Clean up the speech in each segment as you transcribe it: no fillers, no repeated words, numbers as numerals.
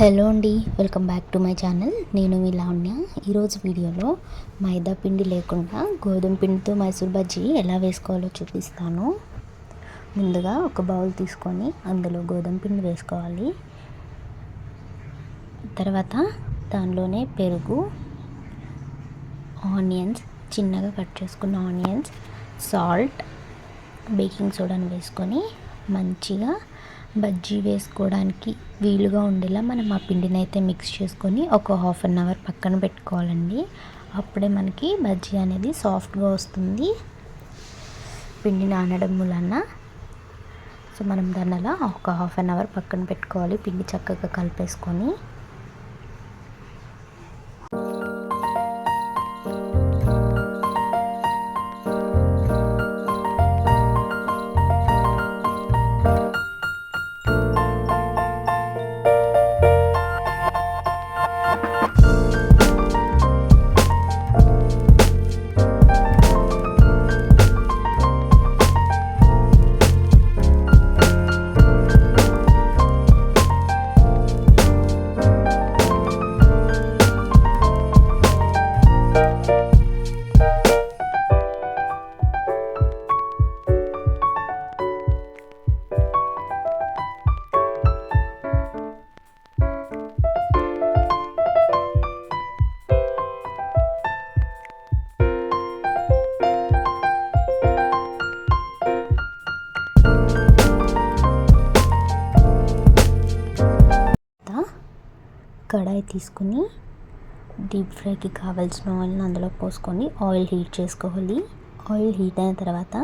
Hello అండి, welcome back to my channel. నేను మీ లావణ్య. ఈరోజు వీడియోలో మైదా పిండి లేకుండా గోధుమ పిండితో మైసూర్ బజ్జీ ఎలా వేసుకోవాలో చూపిస్తాను. ముందుగా ఒక బౌల్ తీసుకొని అందులో గోధుమ పిండి వేసుకోవాలి. తర్వాత దానిలోనే పెరుగు, ఆనియన్స్, చిన్నగా కట్ చేసుకున్న ఆనియన్స్, సాల్ట్, బేకింగ్ సోడాను వేసుకొని మంచిగా బజ్జీ వేసుకోవడానికి వీలుగా ఉండేలా మనం ఆ పిండిని అయితే మిక్స్ చేసుకొని ఒక హాఫ్ అన్ అవర్ పక్కన పెట్టుకోవాలండి. అప్పుడే మనకి బజ్జీ అనేది సాఫ్ట్గా వస్తుంది పిండి నానడం వలన. సో మనం దాన్ని అలా ఒక హాఫ్ అన్ అవర్ పక్కన పెట్టుకోవాలి. పిండి చక్కగా కలిపేసుకొని కడాయి తీసుకుని డీప్ ఫ్రైకి కావాల్సిన ఆయిల్ని అందులో పోసుకొని ఆయిల్ హీట్ చేసుకోవాలి. ఆయిల్ హీట్ అయిన తర్వాత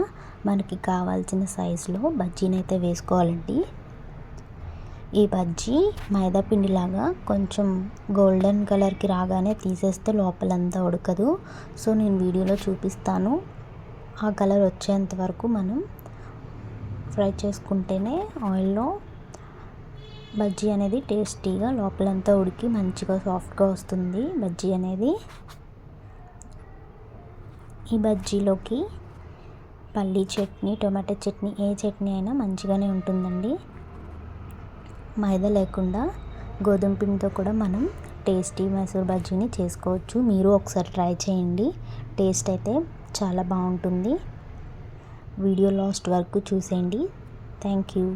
మనకి కావాల్సిన సైజులో బజ్జీని అయితే వేసుకోవాలండి. ఈ బజ్జీ మైదా పిండిలాగా కొంచెం గోల్డెన్ కలర్కి రాగానే తీసేస్తే లోపలంతా ఉడకదు. సో నేను వీడియోలో చూపిస్తాను. ఆ కలర్ వచ్చేంత వరకు మనం ఫ్రై చేసుకుంటేనే ఆయిల్లో బజ్జీ అనేది టేస్టీగా లోపలంతా ఉడికి మంచిగా సాఫ్ట్గా వస్తుంది బజ్జీ అనేది. ఈ బజ్జీలోకి పల్లీ చట్నీ, టొమాటో చట్నీ, ఏ చట్నీ అయినా మంచిగానే ఉంటుందండి. మైదా లేకుండా గోధుమ పిండితో కూడా మనం టేస్టీ మైసూర్ బజ్జీని చేసుకోవచ్చు. మీరు ఒకసారి ట్రై చేయండి. టేస్ట్ అయితే చాలా బాగుంటుంది. వీడియో లాస్ట్ వరకు చూసేయండి. Thank you.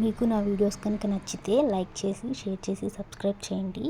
మీకు నా వీడియోస్ కనుక నచ్చితే లైక్ చేసి, షేర్ చేసి, సబ్స్క్రైబ్ చేయండి.